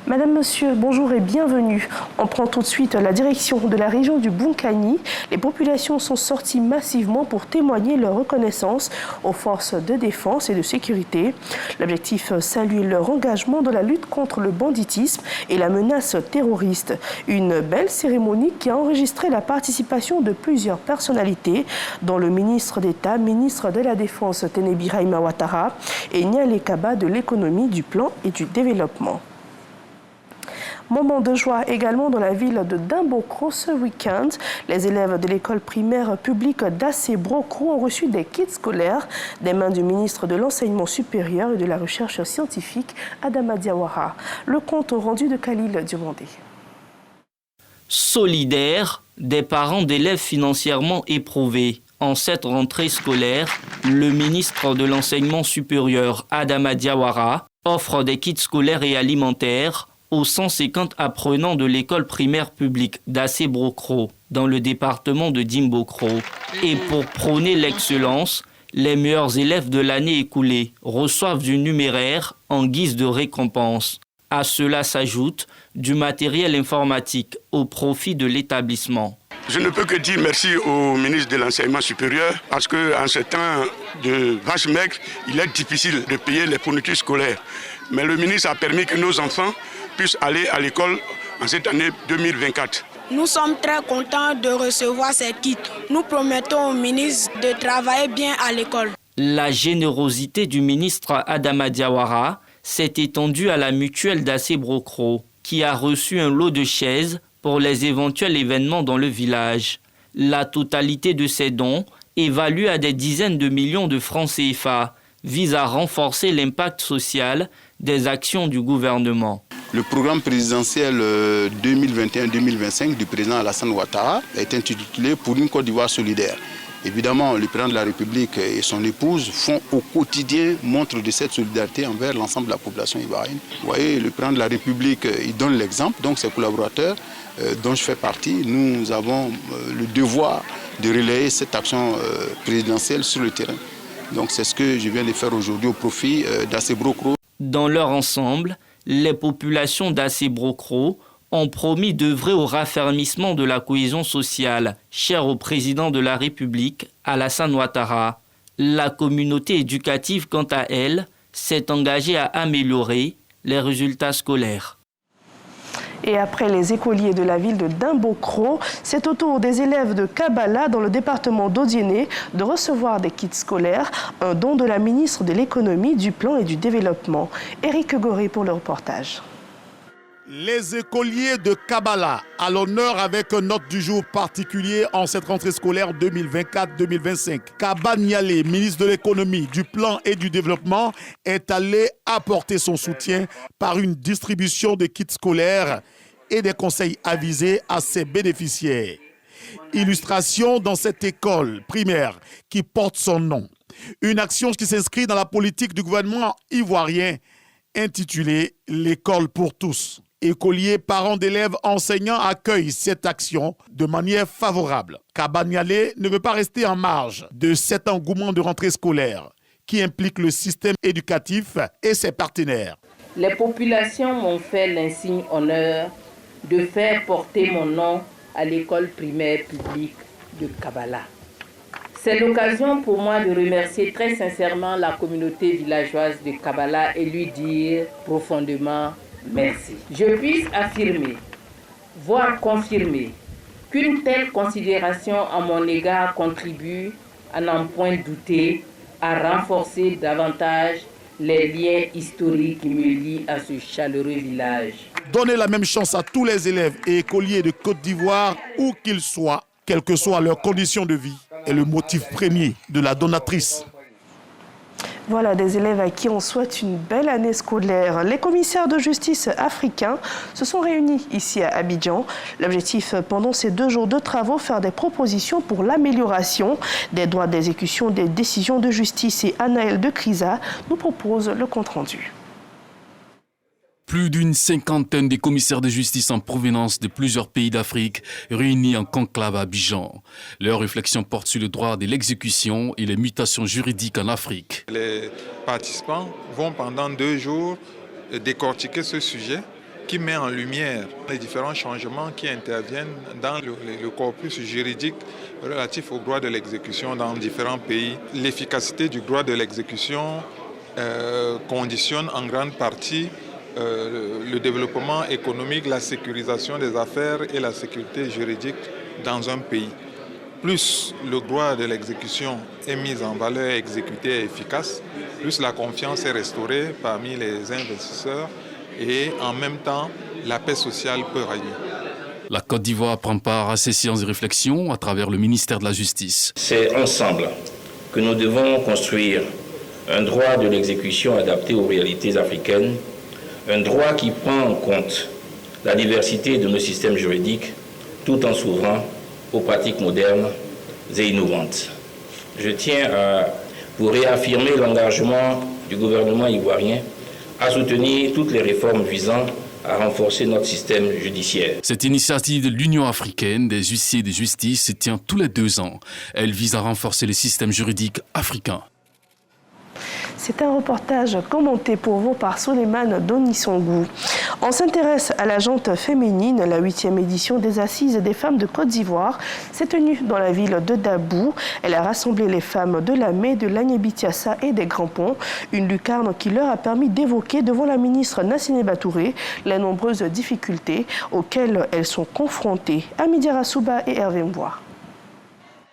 Madame, Monsieur, bonjour et bienvenue. On prend tout de suite la direction de la région du Bunkani. Les populations sont sorties massivement pour témoigner leur reconnaissance aux forces de défense et de sécurité. L'objectif, saluer leur engagement dans la lutte contre le banditisme et la menace terroriste. Une belle cérémonie qui a enregistré la participation de plusieurs personnalités, dont le ministre d'État, ministre de la Défense Tenebi Birahima Ouattara et Niale Kaba de l'économie, du plan et du développement. Moment de joie également dans la ville de Dimbokro ce week-end. Les élèves de l'école primaire publique d'Assé-Brocro ont reçu des kits scolaires des mains du ministre de l'Enseignement supérieur et de la Recherche scientifique, Adama Diawara. Le compte rendu de Khalil Diomandé. Solidaires, des parents d'élèves financièrement éprouvés. En cette rentrée scolaire, le ministre de l'Enseignement supérieur, Adama Diawara, offre des kits scolaires et alimentaires aux 150 apprenants de l'école primaire publique d'Assé-Brocro, dans le département de Dimbokro. Et pour prôner l'excellence, les meilleurs élèves de l'année écoulée reçoivent du numéraire en guise de récompense. À cela s'ajoute du matériel informatique au profit de l'établissement. Je ne peux que dire merci au ministre de l'Enseignement supérieur parce qu'en ce temps de vache maigre, il est difficile de payer les fournitures scolaires. Mais le ministre a permis que nos enfants puissent aller à l'école en cette année 2024. Nous sommes très contents de recevoir ces kits. Nous promettons au ministre de travailler bien à l'école. La générosité du ministre Adama Diawara s'est étendue à la mutuelle d'Assé-Brocro, qui a reçu un lot de chaises pour les éventuels événements dans le village. La totalité de ces dons, évalués à des dizaines de millions de francs CFA, vise à renforcer l'impact social des actions du gouvernement. Le programme présidentiel 2021-2025 du président Alassane Ouattara est intitulé « Pour une Côte d'Ivoire solidaire ». Évidemment, le président de la République et son épouse font au quotidien montre de cette solidarité envers l'ensemble de la population ivoirienne. Vous voyez, le président de la République, il donne l'exemple, donc ses collaborateurs, dont je fais partie, nous avons le devoir de relayer cette action présidentielle sur le terrain. Donc c'est ce que je viens de faire aujourd'hui au profit d'Assé-Brocro. Dans leur ensemble, les populations d'Assé-Brocro ont promis d'œuvrer au raffermissement de la cohésion sociale, chère au président de la République, Alassane Ouattara. La communauté éducative, quant à elle, s'est engagée à améliorer les résultats scolaires. Et après les écoliers de la ville de Dimbokro, c'est au tour des élèves de Kabala, dans le département d'Odiéné, de recevoir des kits scolaires, un don de la ministre de l'économie, du plan et du développement. Éric Goré pour le reportage. Les écoliers de Kabala, à l'honneur avec un note du jour particulier en cette rentrée scolaire 2024-2025. Kaba Niale, ministre de l'économie, du plan et du développement, est allé apporter son soutien par une distribution de kits scolaires et des conseils avisés à ses bénéficiaires. Illustration dans cette école primaire qui porte son nom. Une action qui s'inscrit dans la politique du gouvernement ivoirien intitulée « L'école pour tous ». Écoliers, parents d'élèves, enseignants accueillent cette action de manière favorable. Kaba Niale ne veut pas rester en marge de cet engouement de rentrée scolaire qui implique le système éducatif et ses partenaires. Les populations m'ont fait l'insigne honneur de faire porter mon nom à l'école primaire publique de Kabala. C'est l'occasion pour moi de remercier très sincèrement la communauté villageoise de Kabala et lui dire profondément merci. Je puisse affirmer, voire confirmer, qu'une telle considération à mon égard contribue, à n'en point douter, à renforcer davantage les liens historiques qui me lient à ce chaleureux village. Donner la même chance à tous les élèves et écoliers de Côte d'Ivoire, où qu'ils soient, quelles que soient leurs conditions de vie, est le motif premier de la donatrice. Voilà des élèves à qui on souhaite une belle année scolaire. Les commissaires de justice africains se sont réunis ici à Abidjan. L'objectif pendant ces 2 jours de travaux, faire des propositions pour l'amélioration des droits d'exécution des décisions de justice. Et Anaël de Crisa nous propose le compte-rendu. Plus d'une 50aine de commissaires de justice en provenance de plusieurs pays d'Afrique réunis en conclave à Abidjan. Leur réflexion porte sur le droit de l'exécution et les mutations juridiques en Afrique. Les participants vont pendant 2 jours décortiquer ce sujet qui met en lumière les différents changements qui interviennent dans le corpus juridique relatif au droit de l'exécution dans différents pays. L'efficacité du droit de l'exécution conditionne en grande partie le développement économique, la sécurisation des affaires et la sécurité juridique dans un pays. Plus le droit de l'exécution est mis en valeur, exécuté et efficace, plus la confiance est restaurée parmi les investisseurs et en même temps, la paix sociale peut régner. La Côte d'Ivoire prend part à ces séances de réflexion à travers le ministère de la Justice. C'est ensemble que nous devons construire un droit de l'exécution adapté aux réalités africaines, un droit qui prend en compte la diversité de nos systèmes juridiques tout en s'ouvrant aux pratiques modernes et innovantes. Je tiens à vous réaffirmer l'engagement du gouvernement ivoirien à soutenir toutes les réformes visant à renforcer notre système judiciaire. Cette initiative de l'Union africaine des huissiers de justice se tient tous les 2 ans. Elle vise à renforcer le système juridique africain. C'est un reportage commenté pour vous par Souleymane Donissongou. On s'intéresse à la jante féminine. La 8e édition des Assises des femmes de Côte d'Ivoire s'est tenue dans la ville de Dabou. Elle a rassemblé les femmes de Lamé, de l'Agné-Biatiassa et des Grands Ponts. Une lucarne qui leur a permis d'évoquer devant la ministre Nassiné Touré les nombreuses difficultés auxquelles elles sont confrontées. Amidia Rassouba et Hervé Mbois.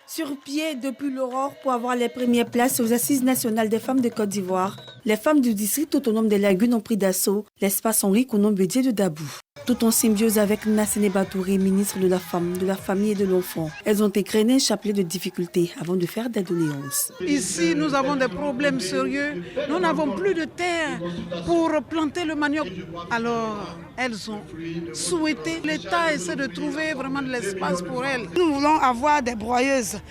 Sur pied depuis l'aurore pour avoir les premières places aux Assises nationales des femmes de Côte d'Ivoire, les femmes du district autonome des Lagunes ont pris d'assaut l'espace Henri Konon-Bédié de Dabou. Tout en symbiose avec Nassiné Touré, ministre de la Femme, de la Famille et de l'Enfant. Elles ont égrené un chapelet de difficultés avant de faire des doléances. Ici, nous avons des problèmes sérieux. Nous n'avons plus de terre pour planter le manioc. Alors, elles ont souhaité, l'État essaie de trouver vraiment de l'espace pour elles. Nous voulons avoir des broyeuses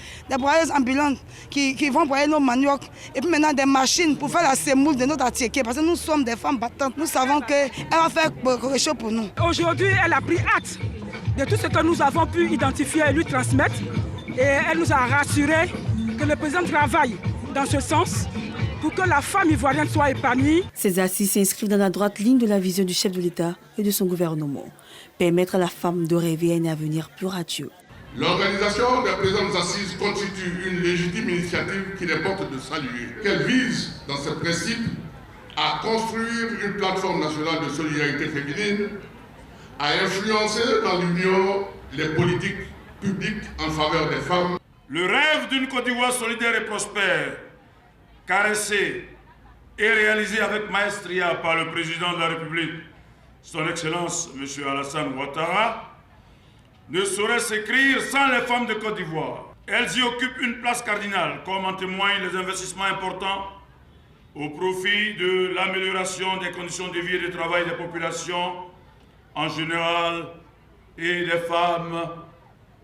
ambulantes qui vont broyer nos manioc. Et puis maintenant des machines pour faire la semoule de notre attiéké. Parce que nous sommes des femmes battantes. Nous savons qu'elle va faire quelque chose pour nous. Aujourd'hui, elle a pris acte de tout ce que nous avons pu identifier et lui transmettre. Et elle nous a rassuré que le président travaille dans ce sens pour que la femme ivoirienne soit épanouie. Ces assises s'inscrivent dans la droite ligne de la vision du chef de l'État et de son gouvernement. Permettre à la femme de rêver à un avenir plus radieux. L'organisation des présentes assises constitue une légitime initiative qu'il importe de saluer. Qu'elle vise, dans ses principes, à construire une plateforme nationale de solidarité féminine, à influencer dans l'Union les politiques publiques en faveur des femmes. Le rêve d'une Côte d'Ivoire solidaire et prospère, caressé et réalisé avec maestria par le président de la République, son Excellence M. Alassane Ouattara, ne saurait s'écrire sans les femmes de Côte d'Ivoire. Elles y occupent une place cardinale, comme en témoignent les investissements importants au profit de l'amélioration des conditions de vie et de travail des populations en général et des femmes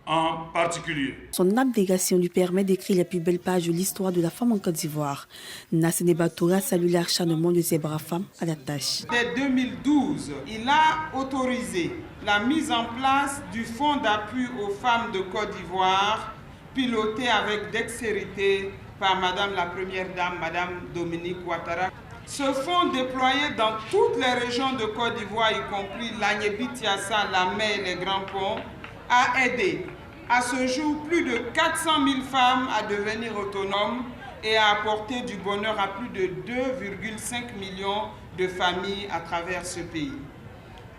en particulier. Son abnégation lui permet d'écrire les plus belles pages de l'histoire de la femme en Côte d'Ivoire. Nassiné Touré salue l'acharnement de ses braves femmes à la tâche. Dès 2012, il a autorisé la mise en place du fonds d'appui aux femmes de Côte d'Ivoire, piloté avec dextérité par Madame la Première Dame, Madame Dominique Ouattara. Ce fonds déployé dans toutes les régions de Côte d'Ivoire, y compris l'Agné-Biatiassa, Lamé et les Grands Ponts, a aidé à ce jour plus de 400 000 femmes à devenir autonomes et à apporter du bonheur à plus de 2,5 millions de familles à travers ce pays.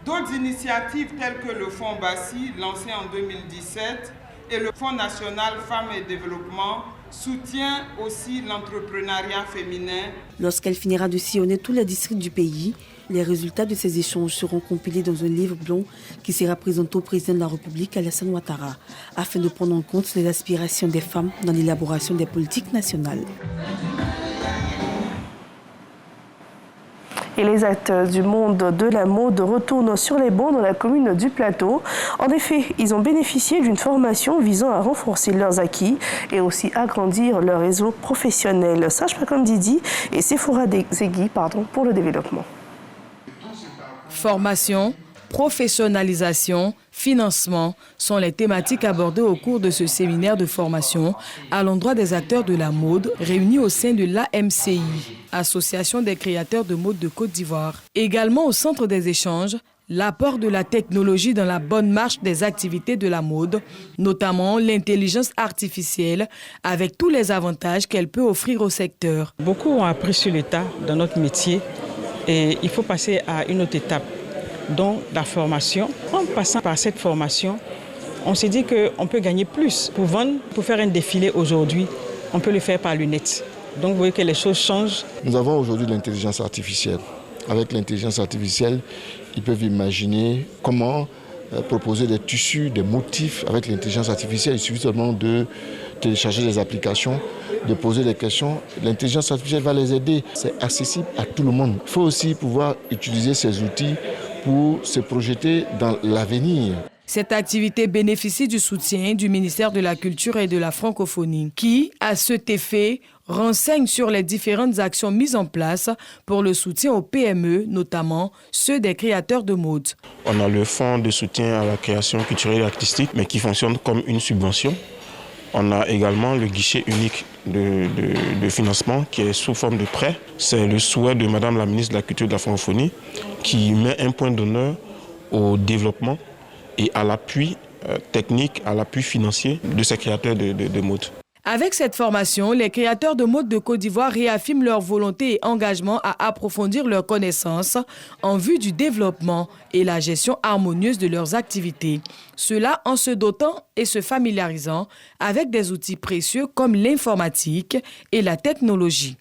D'autres initiatives telles que le Fonds Bassi, lancé en 2017, et le Fonds national Femmes et Développement soutient aussi l'entrepreneuriat féminin. Lorsqu'elle finira de sillonner tous les districts du pays, les résultats de ces échanges seront compilés dans un livre blanc qui sera présenté au président de la République, Alassane Ouattara, afin de prendre en compte les aspirations des femmes dans l'élaboration des politiques nationales. Et les acteurs du monde de la mode retournent sur les bancs dans la commune du Plateau. En effet, ils ont bénéficié d'une formation visant à renforcer leurs acquis et aussi agrandir leur réseau professionnel. Sage Pacom Didi et Sephora Zegui pour le développement. Formation, professionnalisation, financement sont les thématiques abordées au cours de ce séminaire de formation à l'endroit des acteurs de la mode réunis au sein de l'AMCI, Association des créateurs de mode de Côte d'Ivoire. Également au centre des échanges, l'apport de la technologie dans la bonne marche des activités de la mode, notamment l'intelligence artificielle, avec tous les avantages qu'elle peut offrir au secteur. Beaucoup ont appris sur l'État dans notre métier et il faut passer à une autre étape, donc la formation. En passant par cette formation, on s'est dit qu'on peut gagner plus. Pour vendre, pour faire un défilé aujourd'hui, on peut le faire par lunettes. Donc vous voyez que les choses changent. Nous avons aujourd'hui l'intelligence artificielle. Avec l'intelligence artificielle, ils peuvent imaginer comment proposer des tissus, des motifs avec l'intelligence artificielle. Il suffit seulement de télécharger des applications, de poser des questions. L'intelligence artificielle va les aider. C'est accessible à tout le monde. Il faut aussi pouvoir utiliser ces outils pour se projeter dans l'avenir. Cette activité bénéficie du soutien du ministère de la Culture et de la Francophonie qui, à cet effet, renseigne sur les différentes actions mises en place pour le soutien aux PME, notamment ceux des créateurs de mode. On a le fonds de soutien à la création culturelle et artistique, mais qui fonctionne comme une subvention. On a également le guichet unique de financement qui est sous forme de prêt. C'est le souhait de Madame la ministre de la Culture et de la Francophonie qui met un point d'honneur au développement et à l'appui technique, à l'appui financier de ces créateurs de mode. Avec cette formation, les créateurs de mode de Côte d'Ivoire réaffirment leur volonté et engagement à approfondir leurs connaissances en vue du développement et la gestion harmonieuse de leurs activités. Cela en se dotant et se familiarisant avec des outils précieux comme l'informatique et la technologie.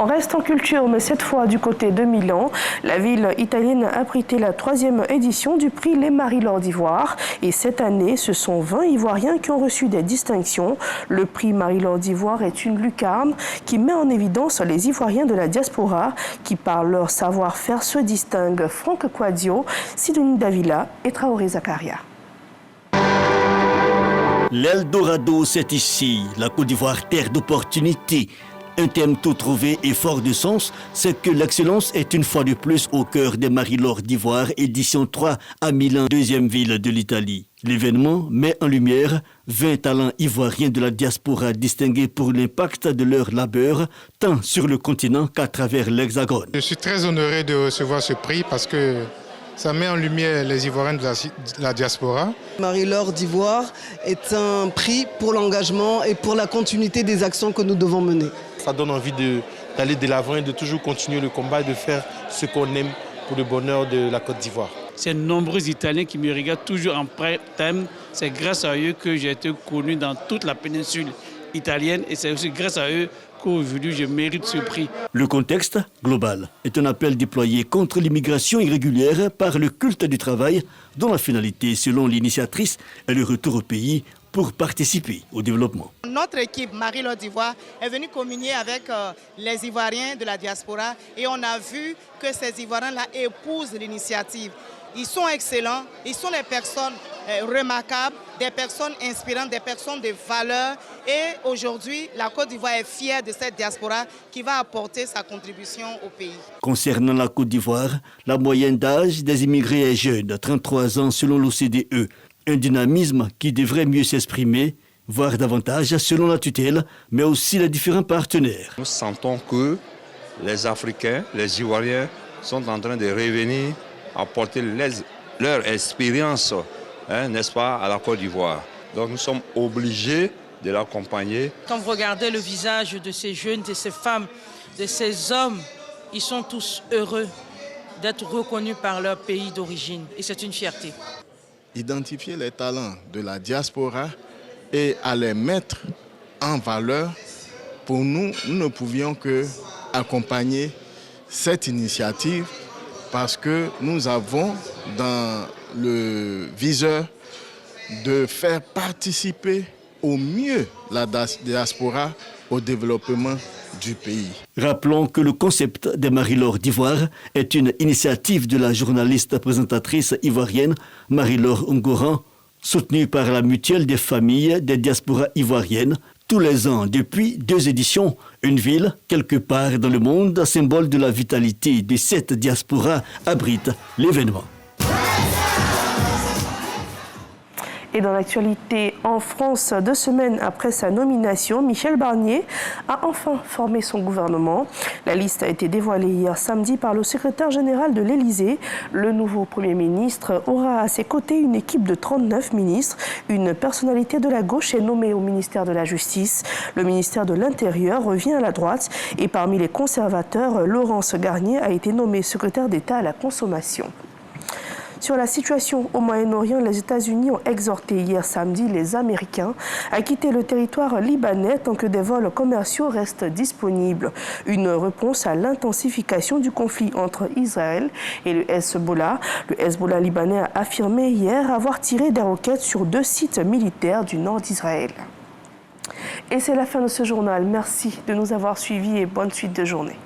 On reste en culture, mais cette fois du côté de Milan. La ville italienne a abrité la 3e édition du prix Les Marie-Laure d'Ivoire. Et cette année, ce sont 20 Ivoiriens qui ont reçu des distinctions. Le prix Marie-Laure d'Ivoire est une lucarne qui met en évidence les Ivoiriens de la diaspora qui, par leur savoir-faire, se distinguent. Franck Quadio, Sidonie Davila et Traoré Zakaria. L'Eldorado, c'est ici, la Côte d'Ivoire, terre d'opportunités. Un thème tout trouvé et fort de sens, c'est que l'excellence est une fois de plus au cœur des Marie-Laure d'Ivoire, édition 3 à Milan, 2e ville de l'Italie. L'événement met en lumière 20 talents ivoiriens de la diaspora distingués pour l'impact de leur labeur, tant sur le continent qu'à travers l'Hexagone. Je suis très honoré de recevoir ce prix parce que ça met en lumière les Ivoiriens de la diaspora. Marie-Laure d'Ivoire est un prix pour l'engagement et pour la continuité des actions que nous devons mener. Ça donne envie d'aller de l'avant et de toujours continuer le combat et de faire ce qu'on aime pour le bonheur de la Côte d'Ivoire. C'est nombreux Italiens qui me regardent toujours en thème. C'est grâce à eux que j'ai été connu dans toute la péninsule italienne et c'est aussi grâce à eux qu'aujourd'hui je mérite ce prix. Le contexte global est un appel déployé contre l'immigration irrégulière par le culte du travail dont la finalité, selon l'initiatrice, est le retour au pays pour participer au développement. Notre équipe Marie-Laure d'Ivoire est venue communier avec les Ivoiriens de la diaspora et on a vu que ces Ivoiriens-là épousent l'initiative. Ils sont excellents, ils sont des personnes remarquables, des personnes inspirantes, des personnes de valeur. Et aujourd'hui, la Côte d'Ivoire est fière de cette diaspora qui va apporter sa contribution au pays. Concernant la Côte d'Ivoire, la moyenne d'âge des immigrés est jeune, 33 ans selon l'OCDE. Un dynamisme qui devrait mieux s'exprimer, voire davantage selon la tutelle, mais aussi les différents partenaires. Nous sentons que les Africains, les Ivoiriens sont en train de revenir apporter leur expérience, n'est-ce pas, à la Côte d'Ivoire. Donc nous sommes obligés de l'accompagner. Quand vous regardez le visage de ces jeunes, de ces femmes, de ces hommes, ils sont tous heureux d'être reconnus par leur pays d'origine et c'est une fierté. Identifier les talents de la diaspora et à les mettre en valeur, pour nous, nous ne pouvions que accompagner cette initiative parce que nous avons dans le viseur de faire participer au mieux la diaspora au développement du pays. Rappelons que le concept des Marie-Laure d'Ivoire est une initiative de la journaliste présentatrice ivoirienne Marie-Laure Ngoran, soutenue par la Mutuelle des familles des diasporas ivoiriennes. Tous les ans, depuis 2 éditions, une ville, quelque part dans le monde, symbole de la vitalité de cette diaspora, abrite l'événement. Et dans l'actualité en France, 2 semaines après sa nomination, Michel Barnier a enfin formé son gouvernement. La liste a été dévoilée hier samedi par le secrétaire général de l'Élysée. Le nouveau Premier ministre aura à ses côtés une équipe de 39 ministres. Une personnalité de la gauche est nommée au ministère de la Justice. Le ministère de l'Intérieur revient à la droite. Et parmi les conservateurs, Laurence Garnier a été nommée secrétaire d'État à la consommation. Sur la situation au Moyen-Orient, les États-Unis ont exhorté hier samedi les Américains à quitter le territoire libanais tant que des vols commerciaux restent disponibles. Une réponse à l'intensification du conflit entre Israël et le Hezbollah. Le Hezbollah libanais a affirmé hier avoir tiré des roquettes sur 2 sites militaires du nord d'Israël. Et c'est la fin de ce journal. Merci de nous avoir suivis et bonne suite de journée.